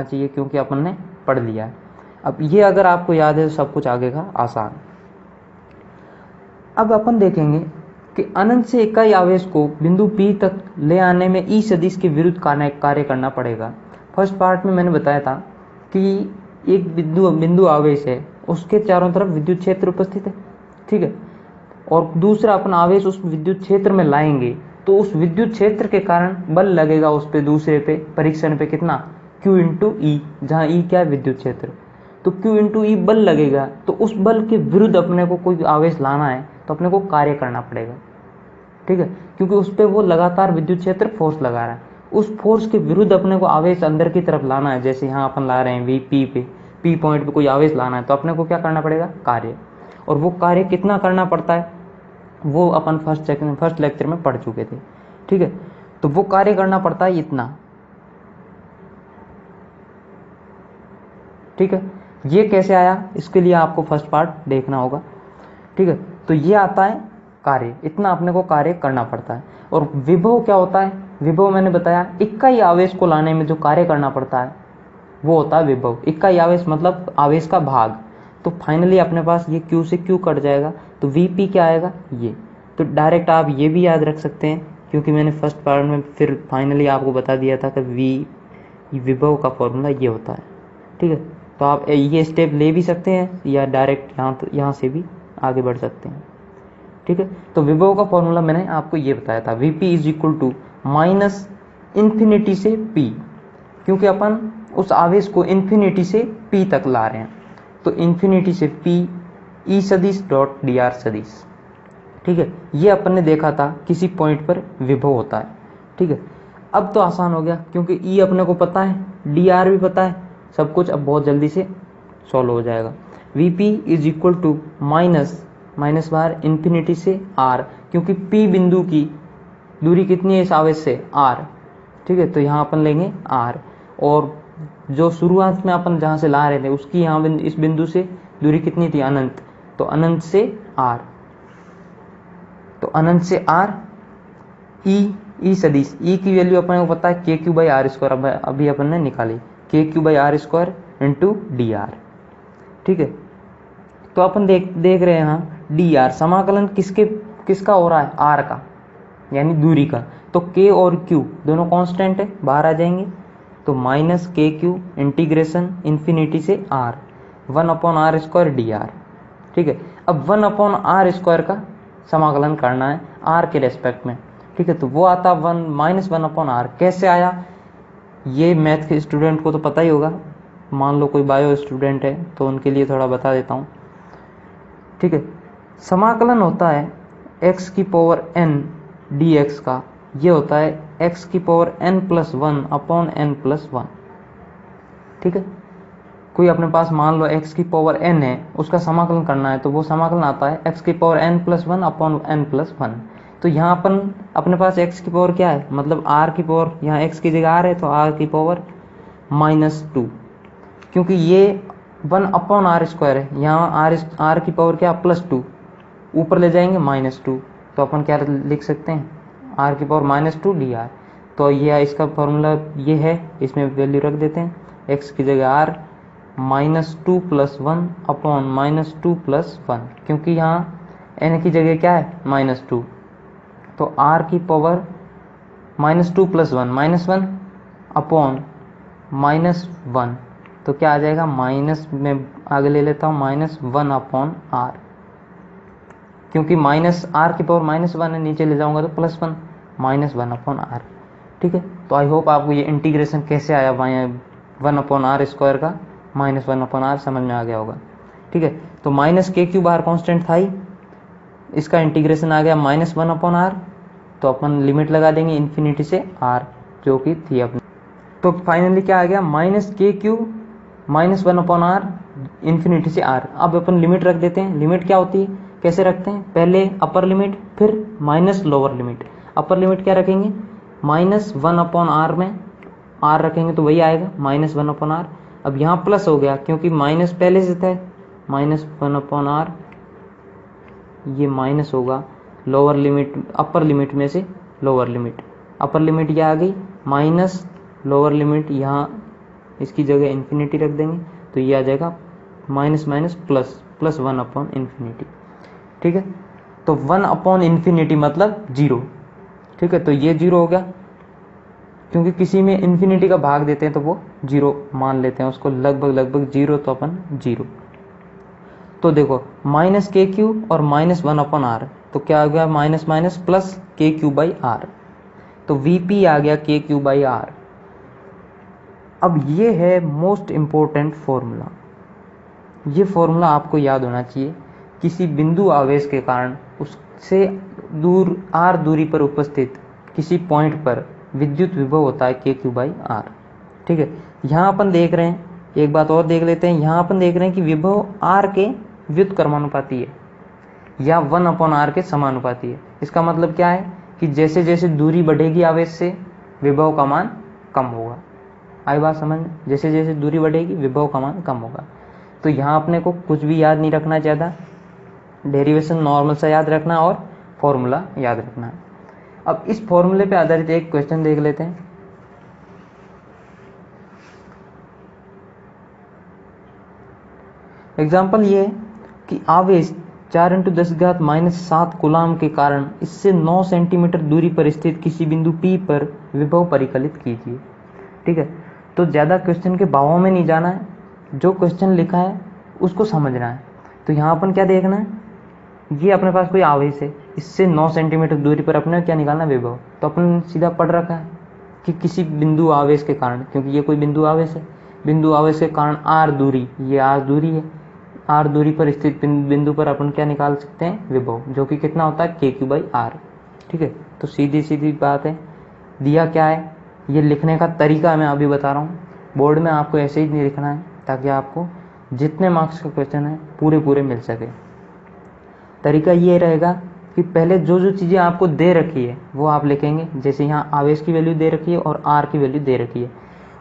चाहिए क्योंकि अपन ने पढ़ लिया है। अब ये अगर आपको याद है तो सब कुछ आगे का आसान। अब अपन देखेंगे कि अनंत से इकाई आवेश को बिंदु P तक ले आने में ई सदिश के विरुद्ध कार्य करना पड़ेगा। फर्स्ट पार्ट में मैंने बताया था कि एक बिंदु आवेश है, उसके चारों तरफ विद्युत क्षेत्र उपस्थित है, ठीक है, और दूसरा अपन आवेश उस विद्युत क्षेत्र में लाएंगे तो उस विद्युत क्षेत्र के कारण बल लगेगा उस पे, दूसरे पे परीक्षण पे कितना, Q इंटू ई, जहाँ ई क्या है, विद्युत क्षेत्र। तो Q इंटू ई बल लगेगा, तो उस बल के विरुद्ध अपने को कोई आवेश लाना है तो अपने को कार्य करना पड़ेगा, ठीक है, क्योंकि उस पर वो लगातार विद्युत क्षेत्र फोर्स लगा रहा है। उस फोर्स के विरुद्ध अपने को आवेश अंदर की तरफ लाना है, जैसे यहाँ अपन ला रहे हैं VP पे, P पॉइंट पे कोई आवेश लाना है तो अपने को क्या करना पड़ेगा, कार्य। और वो कार्य कितना करना पड़ता है वो अपन फर्स्ट लेक्चर में पढ़ चुके थे, ठीक है। तो वो कार्य करना पड़ता है इतना, ठीक है। ये कैसे आया, इसके लिए आपको फर्स्ट पार्ट देखना होगा, ठीक है। तो ये आता है कार्य, इतना अपने को कार्य करना पड़ता है। और विभव क्या होता है, विभव मैंने बताया इकाई आवेश को लाने में जो कार्य करना पड़ता है वो होता है विभव। इकाई आवेश मतलब आवेश का भाग। तो फाइनली अपने पास ये Q से Q कट जाएगा, तो VP क्या आएगा, ये। तो डायरेक्ट आप ये भी याद रख सकते हैं, क्योंकि मैंने फर्स्ट पार्ट में फिर फाइनली आपको बता दिया था कि विभव का फॉर्मूला ये होता है, ठीक है। तो आप ये स्टेप ले भी सकते हैं या डायरेक्ट यहाँ से भी आगे बढ़ सकते हैं, ठीक है। तो विभव का फॉर्मूला मैंने आपको ये बताया था, VP is equal to minus infinity से P, क्योंकि अपन उस आवेश को इन्फिनिटी से P तक ला रहे हैं, तो इन्फिनिटी से P E सदिश डॉट dr सदिश, ठीक है। ये अपन ने देखा था किसी पॉइंट पर विभव होता है, ठीक है। अब तो आसान हो गया क्योंकि E अपने को पता है, dr भी पता है, सब कुछ अब बहुत जल्दी से सॉल्व हो जाएगा। VP is equal to minus bar infinity से R, क्योंकि P बिंदु की दूरी कितनी है इस आवेश से, R, ठीक है। तो यहाँ अपन लेंगे R, और जो शुरुआत में अपन जहाँ से ला रहे थे उसकी यहाँ इस बिंदु से दूरी कितनी थी, अनंत, तो अनंत से R, तो अनंत से R, ई सदिश, ई की वैल्यू अपने को पता है KQ बाई आर स्क्वायर, अभी अपन ने निकाली KQ by R square into dr, ठीक है। तो अपन देख रहे हैं यहाँ dr समाकलन किसका हो रहा है, r का, यानी दूरी का। तो k और q दोनों कांस्टेंट है, बाहर आ जाएंगे, तो माइनस KQ इंटीग्रेशन इन्फिनिटी से r, 1/r स्क्वायर dr, ठीक है। अब 1/r स्क्वायर का समाकलन करना है r के रेस्पेक्ट में, ठीक है। तो वो आता 1/r, कैसे आया, ये मैथ के स्टूडेंट को तो पता ही होगा, मान लो कोई बायो स्टूडेंट है तो उनके लिए थोड़ा बता देता हूँ, ठीक है। समाकलन होता है x की पावर n dx का, ये होता है x की पावर n+1/n+1, ठीक है। कोई अपने पास मान लो x की पावर n है, उसका समाकलन करना है तो वो समाकलन आता है x की पावर n+1/n+1। तो यहाँ अपन अपने पास x की पावर क्या है, मतलब r की पावर, यहाँ x की जगह r है तो r की पावर -2, क्योंकि ये 1/r स्क्वायर है, यहाँ r की पावर क्या, +2, ऊपर ले जाएंगे -2, तो अपन क्या लिख सकते हैं, r की पावर -2 dr। तो ये इसका फॉर्मूला ये है, इसमें वैल्यू रख देते हैं, x की जगह r -2 + 1/-2 + 1, क्योंकि यहाँ n की जगह क्या है, -2, तो r की पावर -2 + 1 -1/-1, तो क्या आ जाएगा, माइनस में आगे ले लेता हूँ -1/r, क्योंकि r की पावर -1 है, नीचे ले जाऊंगा तो +1, -1/r, ठीक है। तो आई होप आपको ये इंटीग्रेशन कैसे आया 1/r स्क्वायर का -1/r समझ में आ गया होगा, ठीक है। तो -KQ बाहर कांस्टेंट था ही, इसका इंटीग्रेशन आ गया -1/r, तो अपन लिमिट लगा देंगे इन्फिनिटी से r, जो कि थी अपनी। तो फाइनली क्या आ गया, -KQ -1/r इन्फिनिटी से r। अब अपन लिमिट रख देते हैं, लिमिट क्या होती है, कैसे रखते हैं, पहले अपर लिमिट फिर minus lower limit. Upper limit क्या रखेंगे, -1/r में r रखेंगे तो वही आएगा -1/r। अब यहाँ प्लस हो गया क्योंकि माइनस पहले से था, -1/r, ये माइनस होगा लोअर लिमिट, अपर लिमिट में से लोअर लिमिट, अपर लिमिट क्या आ गई, माइनस लोअर लिमिट यहाँ इसकी जगह इन्फिनिटी रख देंगे तो ये आ जाएगा minus minus plus plus 1 upon infinity. ठीक है, तो 1 अपॉन इन्फिनिटी मतलब 0। ठीक है, तो ये 0 हो गया, क्योंकि किसी में इन्फिनिटी का भाग देते हैं तो वो 0 मान लेते हैं उसको, लगभग 0, तो अपन 0। तो देखो माइनस के क्यू और माइनस 1 अपॉन आर, तो क्या आ गया माइनस माइनस प्लस के क्यू बाई आर, तो वीपी आ गया के क्यू बाई आर। अब ये है मोस्ट इंपॉर्टेंट फॉर्मूला, ये फॉर्मूला आपको याद होना चाहिए। किसी बिंदु आवेश के कारण उससे दूर आर दूरी पर उपस्थित किसी पॉइंट पर विद्युत विभव होता है के क्यू बाई आर। ठीक है, यहाँ अपन देख रहे हैं, एक बात और देख लेते हैं, यहाँ अपन देख रहे हैं कि विभव आर के व्युत्क्रमानुपाती है या 1 अपॉन आर के समानुपाती है। इसका मतलब क्या है कि जैसे जैसे दूरी बढ़ेगी आवेश से विभव का मान कम होगा। आई बात समझ में? जैसे जैसे दूरी बढ़ेगी विभव का मान कम होगा। तो यहाँ अपने को कुछ भी याद नहीं रखना, ज़्यादा डेरिवेशन नॉर्मल सा याद रखना और फॉर्मूला याद रखना है। अब इस फॉर्मूले पे आधारित एक क्वेश्चन देख लेते हैं। एग्जाम्पल ये है कि आवेश 4 × 10⁻⁷ कूलाम के कारण इससे 9 सेंटीमीटर दूरी पर स्थित किसी बिंदु P पर विभव परिकलित कीजिए। ठीक है, तो ज़्यादा क्वेश्चन के भावों में नहीं जाना है, जो क्वेश्चन लिखा है उसको समझना है। तो यहाँ अपन क्या देखना है, ये अपने पास कोई आवेश है, इससे 9 सेंटीमीटर दूरी पर अपने क्या निकालना विभव, तो अपन सीधा पढ़ रखा है कि किसी बिंदु आवेश के कारण, क्योंकि ये कोई बिंदु आवेश है, बिंदु आवेश के कारण आर दूरी, ये आर दूरी है, आर दूरी पर स्थित बिंदु पर अपन क्या निकाल सकते हैं विभव, जो कि कितना होता है के क्यू बाई आर। ठीक है, तो सीधी सीधी बात है, दिया क्या है, ये लिखने का तरीका मैं अभी बता रहा हूँ। बोर्ड में आपको ऐसे ही नहीं लिखना है ताकि आपको जितने मार्क्स का क्वेश्चन है पूरे मिल सके। तरीका ये रहेगा कि पहले जो जो चीज़ें आपको दे रखी है वो आप लिखेंगे, जैसे यहाँ आवेश की वैल्यू दे रखी है और आर की वैल्यू दे रखी है,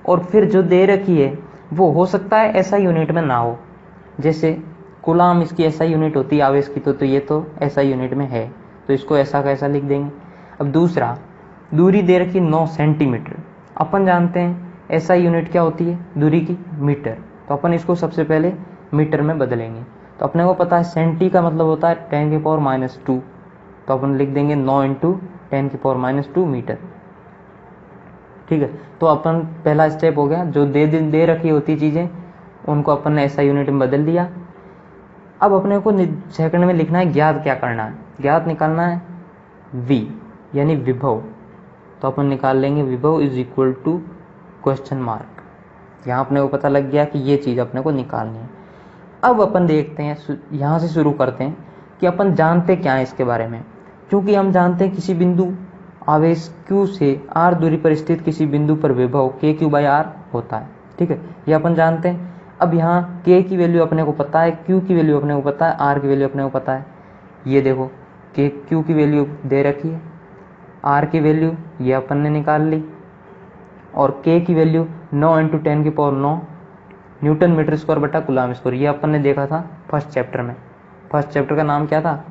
और फिर जो दे रखी है वो हो सकता है ऐसा यूनिट में ना हो, जैसे कूलाम इसकी ऐसा यूनिट होती है आवेश की, तो ये तो ऐसा यूनिट में है, तो इसको ऐसा का ऐसा लिख देंगे। अब दूसरा, दूरी दे रखी 9 सेंटीमीटर, अपन जानते हैं ऐसा यूनिट क्या होती है दूरी की, मीटर, तो अपन इसको सबसे पहले मीटर में बदलेंगे। तो अपने को पता है सेंटी का मतलब होता है 10⁻², तो अपन लिख देंगे 9 × 10⁻² मीटर। ठीक है, तो अपन पहला स्टेप हो गया, जो दे रखी होती चीज़ें उनको अपन ने ऐसा यूनिट में बदल दिया। अब अपने को सेकंड में लिखना है ज्ञात क्या करना है, ज्ञात निकालना है V यानी विभव, तो अपन निकाल लेंगे विभव is equal to question mark. यहाँ अपने को पता लग गया कि ये चीज़ अपने को निकालनी है। अब अपन देखते हैं, यहाँ से शुरू करते हैं कि अपन जानते क्या है इसके बारे में, क्योंकि हम जानते हैं किसी बिंदु आवेश Q से R दूरी पर स्थित किसी बिंदु पर विभव KQ/R होता है। ठीक है, ये अपन जानते हैं। अब यहाँ K की वैल्यू अपने को पता है, Q की वैल्यू अपने को पता है, R की वैल्यू अपने को पता है। ये देखो Q की वैल्यू दे रखी है, R की वैल्यू ये अपन ने निकाल ली, और K की वैल्यू 9 × 10⁹ न्यूटन मीटर स्क्वायर बटा कूलाम स्क्वायर, ये अपन ने देखा था फर्स्ट चैप्टर में। फर्स्ट चैप्टर का नाम क्या था,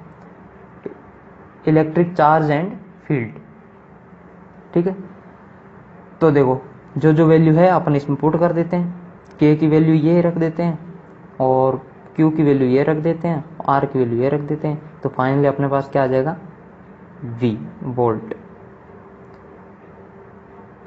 इलेक्ट्रिक चार्ज एंड फील्ड। ठीक है, तो देखो जो जो वैल्यू है अपन इसमें पुट कर देते हैं, K की वैल्यू ये रख देते हैं और Q की वैल्यू ये रख देते हैं, R की वैल्यू ये रख देते हैं, तो फाइनली अपने पास क्या आ जाएगा V वोल्ट।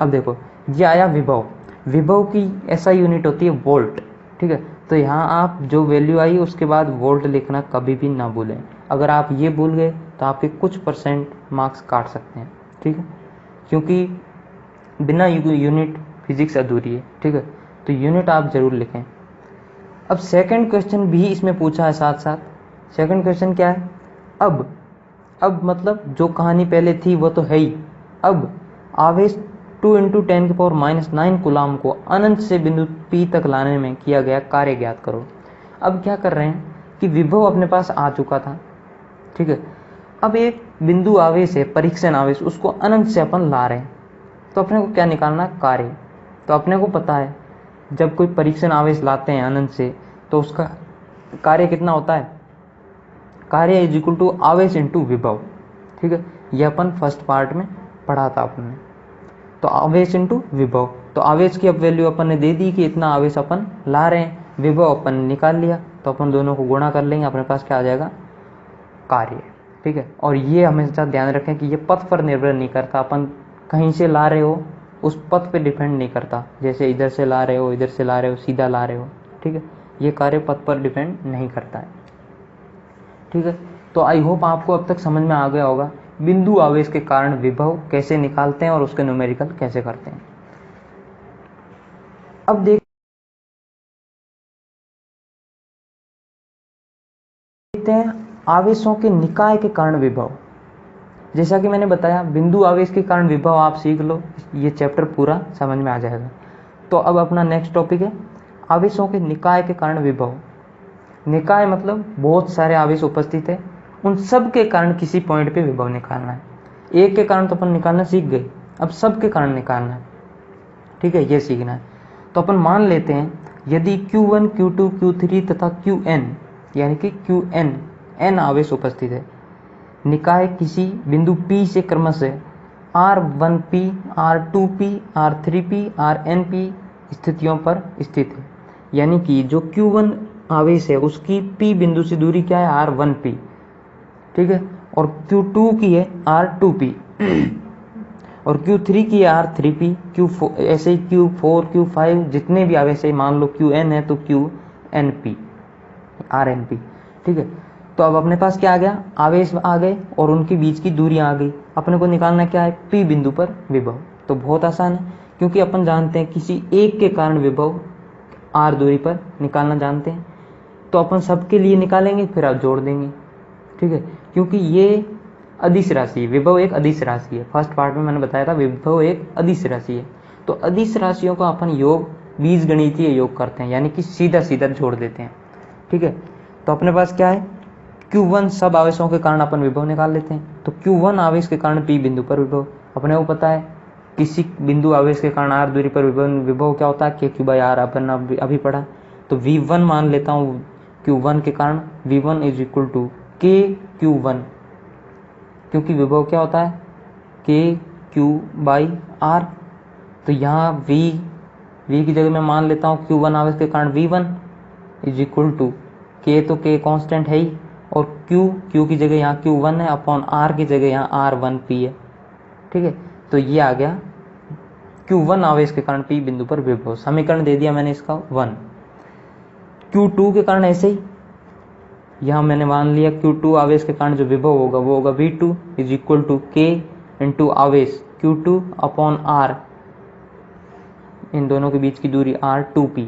अब देखो ये आया विभव, विभव की ऐसा यूनिट होती है वोल्ट। ठीक है, तो यहाँ आप जो वैल्यू आई उसके बाद वोल्ट लिखना कभी भी ना भूलें, अगर आप ये भूल गए तो आपके कुछ परसेंट मार्क्स काट सकते हैं। ठीक है, क्योंकि बिना यूनिट फिजिक्स अधूरी है। ठीक है, तो यूनिट आप जरूर लिखें। अब सेकंड क्वेश्चन भी इसमें पूछा है साथ साथ। सेकंड क्वेश्चन क्या है, अब मतलब जो कहानी पहले थी वो तो है ही, अब आवेश 2 × 10⁻⁹ कूलाम को अनंत से बिंदु P तक लाने में किया गया कार्य ज्ञात करो। अब क्या कर रहे हैं कि विभव अपने पास आ चुका था। ठीक है, अब एक बिंदु आवेश है परीक्षण आवेश, उसको अनंत से अपन ला रहे हैं, तो अपने को क्या निकालना है कार्य। तो अपने को पता है जब कोई परीक्षण आवेश लाते हैं अनंत से तो उसका कार्य कितना होता है, कार्य इज इक्वल टू आवेश इंटू विभव। ठीक है, ये अपन फर्स्ट पार्ट में पढ़ा था अपन ने। तो आवेश इंटू विभव, तो आवेश की अब वैल्यू अपन ने दे दी कि इतना आवेश अपन ला रहे हैं, विभव अपन ने निकाल लिया, तो अपन दोनों को गुणा कर लेंगे, अपने पास क्या आ जाएगा, कार्य। ठीक है, और ये हमेशा ध्यान रखें कि ये पथ पर निर्भर नहीं करता, अपन कहीं से ला रहे हो उस पथ पे डिपेंड नहीं करता, जैसे इधर से ला रहे हो, इधर से ला रहे हो, सीधा ला रहे हो। ठीक है, ये कार्य पथ पर डिपेंड नहीं करता है। ठीक है, तो आई होप आपको अब तक समझ में आ गया होगा बिंदु आवेश के कारण विभव कैसे निकालते हैं और उसके न्यूमेरिकल कैसे करते हैं। अब देखते हैं आवेशों के निकाय के कारण विभव। जैसा कि मैंने बताया बिंदु आवेश के कारण विभव आप सीख लो, ये चैप्टर पूरा समझ में आ जाएगा। तो अब अपना नेक्स्ट टॉपिक है आवेशों के निकाय के कारण विभव। निकाय मतलब बहुत सारे आवेश उपस्थित है, उन सब के कारण किसी पॉइंट पे विभव निकालना है। एक के कारण तो अपन निकालना सीख गए, अब सब के कारण निकालना है। ठीक है, ये सीखना है। तो अपन मान लेते हैं यदि Q1, Q2, Q3 तथा Qn यानी कि Qn n आवेश उपस्थित है, निकाय किसी बिंदु P से क्रमशः R1P, R2P, R3P, Rnp स्थितियों पर स्थित है। यानी कि जो Q1 आवेश है उसकी P बिंदु से दूरी क्या है, R1P। ठीक है, और Q2 की है R2P और Q3 की है R3P, Q4 ऐसे ही Q4, Q5 जितने भी आवेश है, मान लो Qn है तो Qnp, Rnp। ठीक है, तो अब अपने पास क्या आ गया, आवेश आ गए और उनके बीच की दूरियां आ गई। अपने को निकालना क्या है, P बिंदु पर विभव। तो बहुत आसान है, क्योंकि अपन जानते हैं किसी एक के कारण विभव R दूरी पर निकालना जानते हैं, तो अपन सबके लिए निकालेंगे, फिर आप जोड़ देंगे। ठीक है, क्योंकि ये अदिश राशि है, विभव एक अदिश राशि है। फर्स्ट पार्ट में मैंने बताया था विभव एक अदिश राशि है। तो अदिश राशियों का अपन योग बीजगणितीय योग करते हैं, यानी कि सीधा सीधा जोड़ देते हैं। ठीक है, तो अपने पास क्या है, Q1 सब आवेशों के कारण अपन विभव निकाल लेते हैं। तो Q1 आवेश के कारण P बिंदु पर विभव, अपने को पता है किसी बिंदु आवेश के कारण R दूरी पर विभव क्या होता है, KQ/R, अपन अभी पढ़ा। तो V1 मान लेता हूँ Q1 के कारण, V1 is equal to KQ1, क्योंकि विभव क्या होता है, KQ/R। तो यहाँ V की जगह मैं मान लेता हूँ Q1 आवेश के कारण V1 is equal to K, तो K कांस्टेंट है ही, और Q की जगह यहाँ Q1 है, अपॉन R की जगह यहाँ R1P है। ठीक है, तो ये आ गया Q1 आवेश के कारण P बिंदु पर विभव। समीकरण दे दिया मैंने इसका 1। Q2 के कारण ऐसे ही, यहाँ मैंने मान लिया Q2 आवेश के कारण जो विभव होगा वो होगा V2 is equal to K into आवेश Q2 अपॉन R, इन दोनों के बीच की दूरी R2P,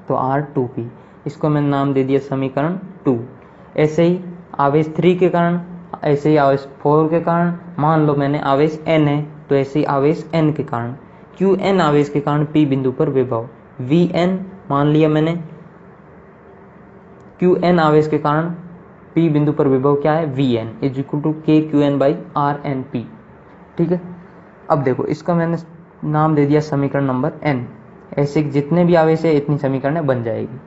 तो R2P, इसको मैंने नाम दे दिया समीकरण 2। ऐसे ही आवेश 3 के कारण, ऐसे ही आवेश 4 के कारण, मान लो मैंने आवेश n है तो ऐसे ही आवेश n के कारण, Qn आवेश के कारण P बिंदु पर विभव, Vn मान लिया मैंने, Qn आवेश के कारण P बिंदु पर विभव क्या है, Vn is equal to KQn/Rnp। ठीक है, अब देखो इसका मैंने नाम दे दिया समीकरण नंबर n। ऐसे जितने भी आवेश है इतनी समीकरणें बन जाएगी।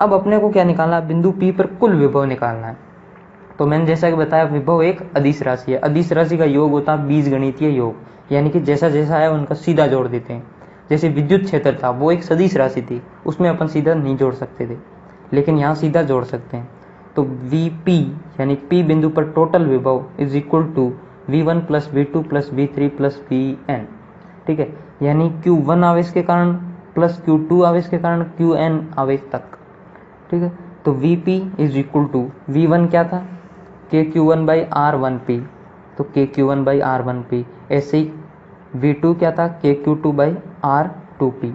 अब अपने को क्या निकालना है, बिंदु P पर कुल विभव निकालना है। तो मैंने जैसा कि बताया विभव एक अदिश राशि है, अदिश राशि का योग होता है बीजगणितीय योग, यानी कि जैसा जैसा है उनका सीधा जोड़ देते हैं। जैसे विद्युत क्षेत्र था वो एक सदिश राशि थी, उसमें अपन सीधा नहीं जोड़ सकते थे, लेकिन यहाँ सीधा जोड़ सकते हैं। तो Vp यानी P बिंदु पर टोटल विभव is equal to V1 plus V2 plus V3 plus Vn। ठीक है, यानी Q1 आवेश के कारण प्लस Q2 आवेश के कारण Qn आवेश तक। ठीक है, तो Vp is equal to V1 क्या था, KQ1/R1P, तो KQ1/R1P। ऐसे ही V2 क्या था, KQ2/R2P।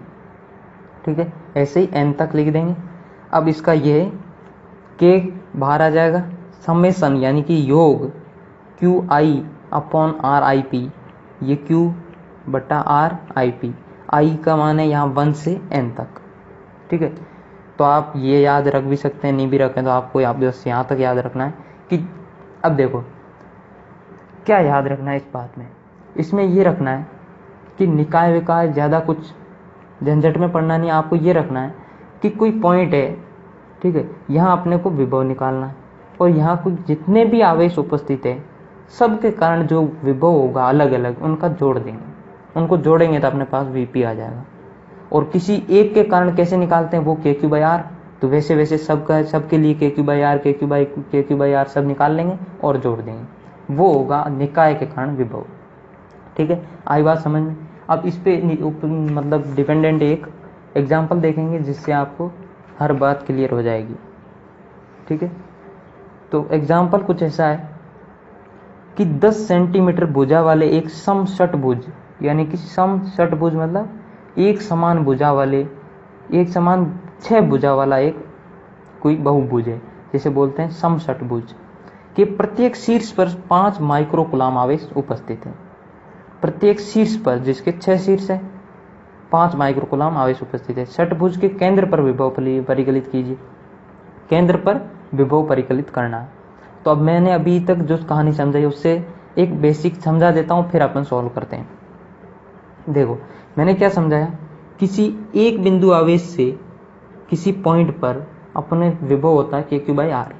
ठीक है, ऐसे ही n तक लिख देंगे। अब इसका ये K बाहर आ जाएगा, समेसन यानी कि योग QI अपॉन RIP, ये Q/RIP, I का मान है यहाँ 1 से n तक। ठीक है, तो आप ये याद रख भी सकते हैं, नहीं भी रखें तो आपको बस यहाँ तक याद रखना है कि अब देखो क्या याद रखना है इस बात में, इसमें ये रखना है कि निकाय विकाय ज़्यादा कुछ झंझट में पड़ना नहीं, आपको ये रखना है कि कोई पॉइंट है, ठीक है, यहाँ अपने को विभव निकालना है और यहाँ कुछ जितने भी आवेश उपस्थित है सब के कारण जो विभव होगा अलग अलग उनका जोड़ देंगे। उनको जोड़ेंगे तो अपने पास Vp आ जाएगा। और किसी एक के कारण कैसे निकालते हैं वो KQ/R, तो वैसे वैसे सबके लिए KQ/R KQ/R सब निकाल लेंगे और जोड़ देंगे, वो होगा निकाय के कारण विभव। ठीक है, आई बात समझ में। अब इस पे मतलब डिपेंडेंट एक एग्जाम्पल देखेंगे जिससे आपको हर बात क्लियर हो जाएगी। ठीक है, तो एग्जाम्पल कुछ ऐसा है कि 10 सेंटीमीटर भुजा वाले एक समषटभुज, यानी कि समषटभुज मतलब एक समान भुजा वाले, एक समान 6 भुजा वाला एक कोई बहुभुज है, जिसे बोलते हैं समषटभुज, के प्रत्येक शीर्ष पर 5 माइक्रोकुलाम आवेश उपस्थित है। प्रत्येक शीर्ष पर, जिसके 6 शीर्ष है, 5 माइक्रोकुलाम आवेश उपस्थित है। षटभुज के केंद्र पर विभव परिकलित कीजिए। केंद्र पर विभव परिकलित करना है। तो अब मैंने अभी तक जो कहानी समझाई उससे एक बेसिक समझा देता हूँ, फिर अपन सॉल्व करते हैं। देखो मैंने क्या समझाया, किसी एक बिंदु आवेश से किसी पॉइंट पर अपने विभव होता है KQ/R,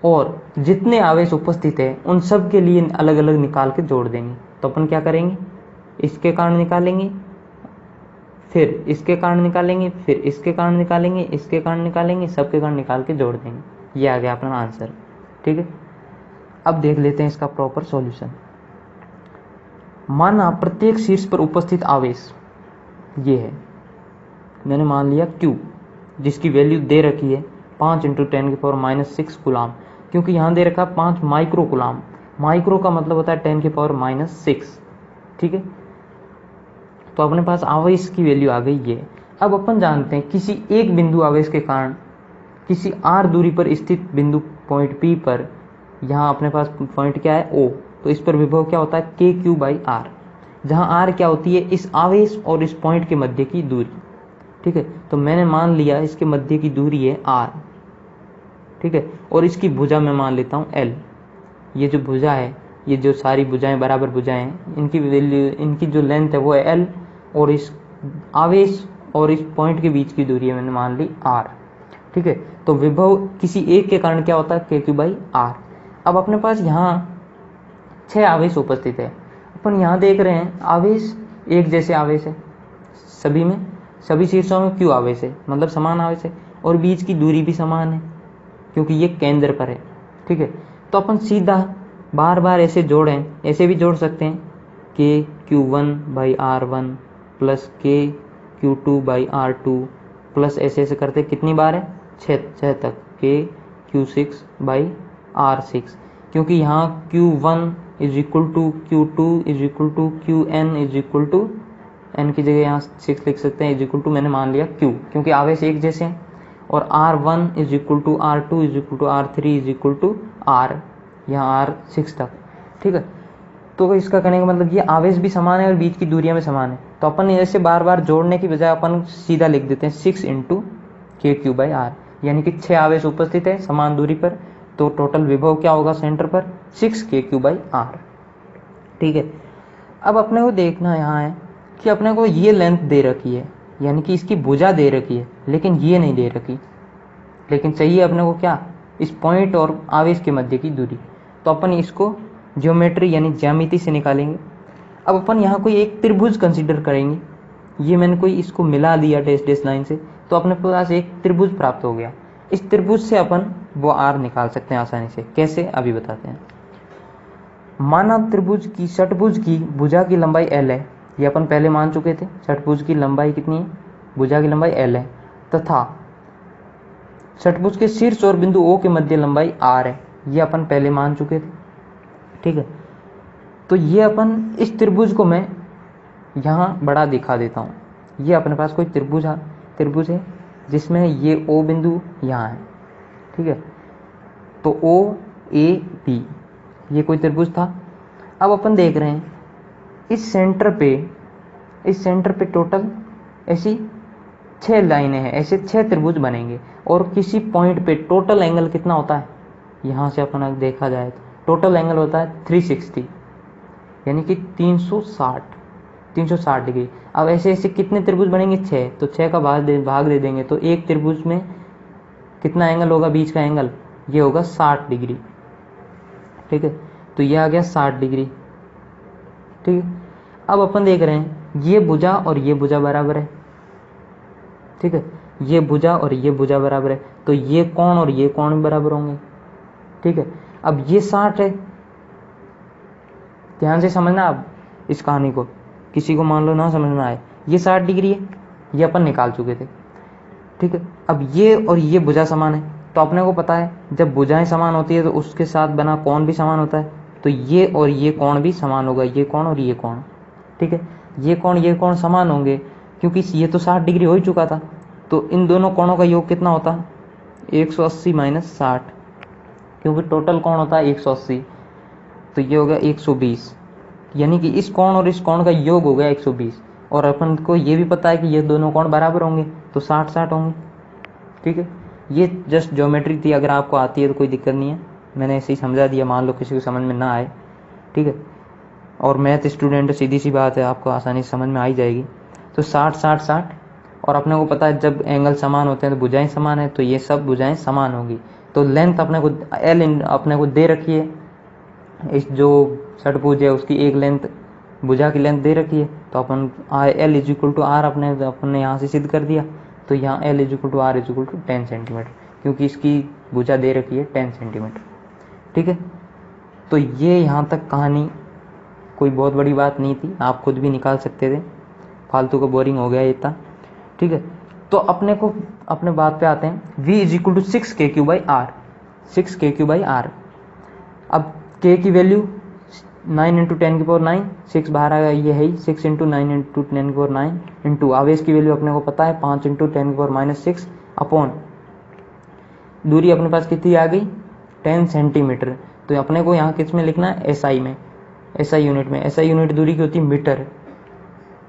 और जितने आवेश उपस्थित है उन सब के लिए अलग अलग निकाल के जोड़ देंगे। तो अपन क्या करेंगे, इसके कारण निकालेंगे, फिर इसके कारण निकालेंगे, फिर इसके कारण निकालेंगे, इसके कारण निकालेंगे, सबके कारण निकाल के जोड़ देंगे। ये आ गया अपना आंसर। ठीक है, अब देख लेते हैं इसका प्रॉपर सॉल्यूशन। माना प्रत्येक शीर्ष पर उपस्थित आवेश ये है, मैंने मान लिया Q, जिसकी वैल्यू दे रखी है 5 × 10⁻⁻6 कूलाम, क्योंकि यहाँ दे रखा 5 माइक्रो कूलाम। माइक्रो का मतलब होता है 10⁻⁻6। ठीक है, तो अपने पास आवेश की वैल्यू आ गई ये। अब अपन जानते हैं किसी एक बिंदु आवेश के कारण किसी r दूरी पर स्थित बिंदु पॉइंट P पर, यहाँ अपने पास पॉइंट क्या है O, तो इस पर विभव क्या होता है KQ/R, जहाँ R क्या होती है इस आवेश और इस पॉइंट के मध्य की दूरी। ठीक है, तो मैंने मान लिया इसके मध्य की दूरी है R। ठीक है, और इसकी भुजा मैं मान लेता हूँ L। ये जो भुजा है, ये जो सारी भुजाएं बराबर भुजाएं हैं, इनकी वैल्यू, इनकी जो लेंथ है वो है L, और इस आवेश और इस पॉइंट के बीच की दूरी है मैंने मान ली R। ठीक है, तो विभव किसी एक के कारण क्या होता है KQ/R। अब अपने पास यहाँ 6 आवेश उपस्थित है। अपन यहाँ देख रहे हैं आवेश एक जैसे आवेश है सभी में, सभी शीर्षों में Q आवेश है, मतलब समान आवेश है, और बीच की दूरी भी समान है क्योंकि ये केंद्र पर है। ठीक है, तो अपन सीधा बार बार ऐसे जोड़ें, ऐसे भी जोड़ सकते हैं KQ1/R1 प्लस KQ2/R2 प्लस ऐसे ऐसे करते कितनी बार है 6 तक KQ6/R6, क्योंकि यहाँ Q1 = Q2 = QN = n की जगह यहाँ 6 लिख सकते हैं, = मैंने मान लिया Q, क्योंकि आवेश एक जैसे हैं, और R1 = R2 = R3 = R, यहाँ R6 तक। ठीक है, तो इसका कहने का मतलब ये आवेश भी समान है और बीच की दूरियां भी समान है। तो अपन ऐसे बार बार जोड़ने की बजाय अपन सीधा लिख देते हैं 6 × KQ/R, यानी कि 6 आवेश उपस्थित है समान दूरी पर, तो टोटल विभव क्या होगा सेंटर पर 6 KQ/R। ठीक है, अब अपने को देखना यहाँ है कि अपने को ये लेंथ दे रखी है, यानी कि इसकी भुजा दे रखी है, लेकिन ये नहीं दे रखी, लेकिन चाहिए अपने को क्या, इस पॉइंट और आवेश के मध्य की दूरी। तो अपन इसको ज्योमेट्री यानी ज्यामिति से निकालेंगे। अब अपन यहाँ कोई एक त्रिभुज कंसीडर करेंगे, ये मैंने कोई इसको मिला दिया डैश डैश लाइन से, तो अपने पास एक त्रिभुज प्राप्त हो गया। इस त्रिभुज से अपन वो R निकाल सकते हैं आसानी से। कैसे, अभी बताते हैं। माना त्रिभुज की षटभुज की भुजा की लंबाई L है, ये अपन पहले मान चुके थे। षटभुज की लंबाई कितनी है, भुजा की लंबाई L है, तथा षटभुज के शीर्ष और बिंदु O के मध्य लंबाई R है, ये अपन पहले मान चुके थे। ठीक है, तो ये अपन इस त्रिभुज को मैं यहाँ बड़ा दिखा देता हूँ। ये अपने पास कोई त्रिभुज है जिसमें ये O बिंदु यहाँ है। ठीक है, तो OAB ये कोई त्रिभुज था। अब अपन देख रहे हैं इस सेंटर पे टोटल ऐसी 6 लाइनें हैं, ऐसे 6 त्रिभुज बनेंगे, और किसी पॉइंट पे टोटल एंगल कितना होता है, यहाँ से अपन देखा जाए तो टोटल एंगल होता है 360, यानी कि 360 डिग्री। अब ऐसे ऐसे कितने त्रिभुज बनेंगे 6, तो 6 का भाग दे देंगे, तो एक त्रिभुज में कितना एंगल होगा, बीच का एंगल ये होगा 60 डिग्री। ठीक है, तो ये आ गया 60 डिग्री। ठीक है, अब अपन देख रहे हैं ये भुजा और ये भुजा बराबर है, ठीक है, ये भुजा और ये भुजा बराबर है, तो ये कोण और ये कोण बराबर होंगे, ठीक है। अब ये 60 है, ध्यान से समझना आप इस कहानी को, किसी को मान लो ना समझ में आए, ये 60 डिग्री है, ये अपन निकाल चुके थे, ठीक है। अब ये और ये भुजा समान है, तो अपने को पता है जब भुजाएं समान होती है तो उसके साथ बना कोण भी समान होता है, तो ये और ये कोण भी समान होगा, ये कोण और ये कोण, ठीक है। ये कोण समान होंगे क्योंकि ये तो 60 डिग्री हो ही चुका था, तो इन दोनों कोणों का योग कितना होता है 180 माइनस 60, क्योंकि टोटल कोण होता है 180, तो ये हो गया 120, यानी कि इस कोण और इस कोण का योग हो गया 120, और अपन को ये भी पता है कि ये दोनों कोण बराबर होंगे, तो 60-60 होंगे, ठीक है। ये जस्ट ज्योमेट्री थी, अगर आपको आती है तो कोई दिक्कत नहीं है, मैंने ऐसे ही समझा दिया, मान लो किसी को समझ में ना आए, ठीक है। और मैथ स्टूडेंट सीधी सी बात है, आपको आसानी से समझ में आ ही जाएगी। तो 60-60-60, और अपने को पता है जब एंगल समान होते हैं तो भुजाएं समान है, तो ये सब भुजाएं समान होगी। तो लेंथ अपने को एल अपने को दे रखी है, इस जो षटभुज है उसकी एक लेंथ, भुजा की लेंथ दे रखी है, तो अपन L is equal to R अपने यहाँ से सिद्ध कर दिया, तो यहाँ L is equal to R is equal to 10 centimetre, क्योंकि इसकी भुजा दे रखी है 10 सेंटीमीटर, ठीक है। तो ये यहाँ तक कहानी कोई बहुत बड़ी बात नहीं थी, आप खुद भी निकाल सकते थे, फालतू का बोरिंग हो गया इतना, ठीक है। तो अपने बात पे आते हैं, v is equal to 6kq by R, 6kq by R. अब k की वैल्यू 9 इंटू 10 की पावर 9, 6 बाहर आएगा, ये है ही 6 इंटू 9 इंटू 10 की पावर 9, इंटू आवेश की वैल्यू अपने को पता है 5 इंटू 10 की पावर माइनस 6, अपॉन दूरी अपने पास कितनी आ गई 10 सेंटीमीटर। तो अपने को यहाँ किस में लिखना है SI में, SI यूनिट में, SI यूनिट दूरी की होती है मीटर,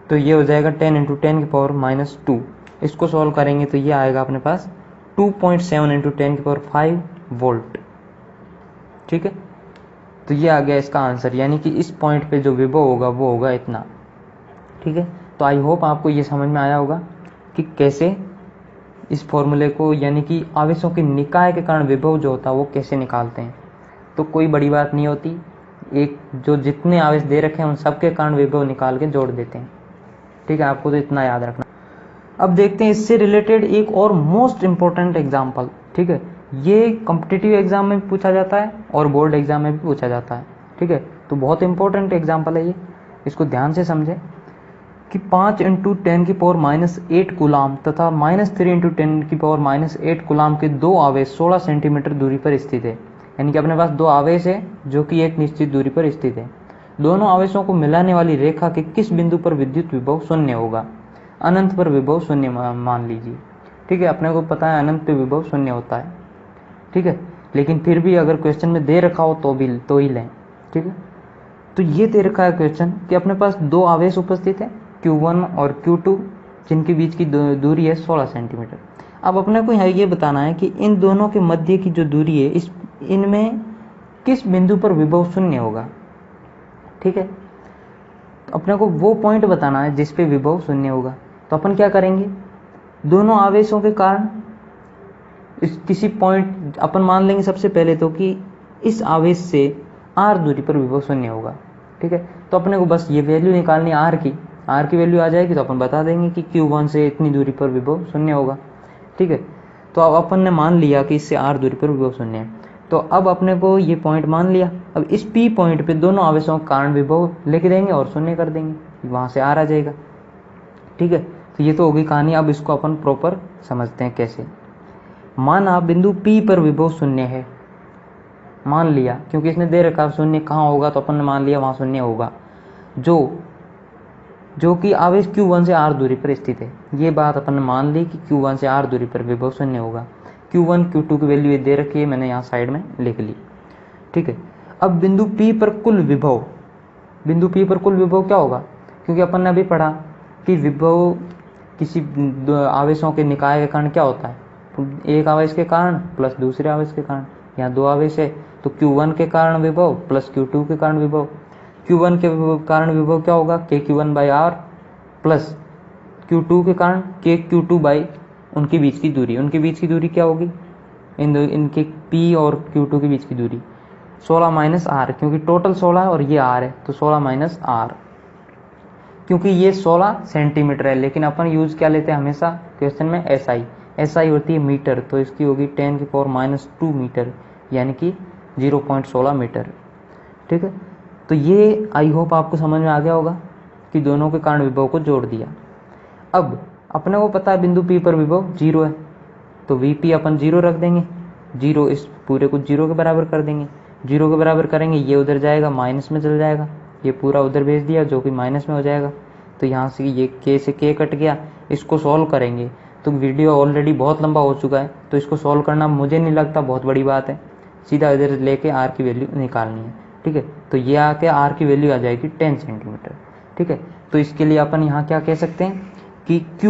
तो ये हो जाएगा 10 इंटू 10 की पावर माइनस 2। इसको सॉल्व करेंगे तो ये आएगा अपने पास 2.7 इंटू 10 की पावर 5 वोल्ट, ठीक है। तो ये आ गया इसका आंसर, यानी कि इस पॉइंट पे जो विभव होगा वो होगा इतना, ठीक है। तो आई होप आपको ये समझ में आया होगा कि कैसे इस फॉर्मूले को, यानी कि आवेशों के निकाय के कारण विभव जो होता है वो कैसे निकालते हैं। तो कोई बड़ी बात नहीं होती, एक जो जितने आवेश दे रखे हैं उन सब के कारण विभव निकाल के जोड़ देते हैं, ठीक है। आपको तो इतना याद रखना। अब देखते हैं इससे रिलेटेड एक और मोस्ट इम्पोर्टेंट एग्जाम्पल, ठीक है। ये कॉम्पिटिटिव एग्जाम में भी पूछा जाता है और बोर्ड एग्जाम में भी पूछा जाता है, ठीक है। तो बहुत इंपॉर्टेंट एग्जाम्पल है ये, इसको ध्यान से समझें कि 5 इंटू 10 की पावर माइनस 8 कूलाम तथा -3 इंटू 10 की पावर माइनस 8 कूलाम के दो आवेश 16 सेंटीमीटर दूरी पर स्थित है। यानी कि अपने पास दो आवेश है जो कि एक निश्चित दूरी पर स्थित है। दोनों आवेशों को मिलाने वाली रेखा के किस बिंदु पर विद्युत विभव शून्य होगा। अनंत पर विभव शून्य मान लीजिए, ठीक है। अपने को पता है अनंत पे विभव शून्य होता है, ठीक है। लेकिन फिर भी अगर क्वेश्चन में दे रखा हो तो ही लें, ठीक है। तो ये दे रखा है क्वेश्चन कि अपने पास दो आवेश उपस्थित है Q1 और Q2, जिनके बीच की दूरी है 16 सेंटीमीटर। अब अपने को यहाँ ये बताना है कि इन दोनों के मध्य की जो दूरी है इनमें किस बिंदु पर विभव शून्य होगा, ठीक है। तो अपने को वो पॉइंट बताना है जिस पे विभव शून्य होगा। तो अपन क्या करेंगे, दोनों आवेशों के कारण इस किसी पॉइंट अपन मान लेंगे सबसे पहले तो कि इस आवेश से r दूरी पर विभव शून्य होगा, ठीक है। तो अपने को बस ये वैल्यू निकालनी है r की वैल्यू आ जाएगी तो अपन बता देंगे कि Q1 से इतनी दूरी पर विभव शून्य होगा, ठीक है। तो अब अपन ने मान लिया कि इससे r दूरी पर विभव शून्य है, तो अब अपने को ये पॉइंट मान लिया। अब इस P पॉइंट पे दोनों आवेशों के कारण विभव लिख देंगे और शून्य कर देंगे, वहाँ से r आ जाएगा, ठीक है। तो ये तो होगी कहानी। अब इसको अपन प्रॉपर समझते हैं कैसे। माना बिंदु P पर विभव शून्य है, मान लिया क्योंकि इसने दे रखा शून्य कहाँ होगा, तो अपन ने मान लिया वहाँ शून्य होगा, जो कि आवेश Q1 से r दूरी पर स्थित है। ये बात अपन ने मान ली कि Q1 से r दूरी पर विभव शून्य होगा। Q1 Q2 की वैल्यू दे रखी है, मैंने यहाँ साइड में लिख ली, ठीक है। अब बिंदु P पर कुल विभव क्या होगा, क्योंकि अपन ने अभी पढ़ा कि विभव किसी आवेशों के निकाय के कारण क्या होता है, एक आवेश के कारण प्लस दूसरे आवेश के कारण। यहाँ दो आवेश है तो Q1 के कारण विभव प्लस Q2 के कारण विभव। Q1 के कारण विभव क्या होगा, KQ1 by R plus Q2 के कारण KQ2 बाई उनके बीच की दूरी क्या होगी, इनके P और Q2 के बीच की दूरी 16 माइनस R, क्योंकि टोटल 16 है और ये R है तो 16 माइनस R, क्योंकि ये 16 सेंटीमीटर है, लेकिन अपन यूज क्या लेते हैं हमेशा क्वेश्चन में एसआई। एसआई होती है मीटर, तो इसकी होगी 10⁻² मीटर, यानी कि 0.16 मीटर। ठीक है, तो ये आई होप आपको समझ में आ गया होगा कि दोनों के कारण विभव को जोड़ दिया। अब अपने को पता है बिंदु P पर विभव 0 है, तो Vp अपन 0 रख देंगे, 0 इस पूरे को 0 के बराबर कर देंगे। 0 के बराबर करेंगे, ये उधर जाएगा माइनस में चल जाएगा, ये पूरा उधर भेज दिया जो कि माइनस में हो जाएगा। तो यहाँ से ये k से k कट गया। इसको सॉल्व करेंगे तो वीडियो ऑलरेडी बहुत लंबा हो चुका है, तो इसको सॉल्व करना मुझे नहीं लगता बहुत बड़ी बात है। सीधा इधर लेके r की वैल्यू निकालनी है। ठीक है, तो ये आके r की वैल्यू आ जाएगी 10 सेंटीमीटर। ठीक है, तो इसके लिए अपन यहाँ क्या कह सकते हैं कि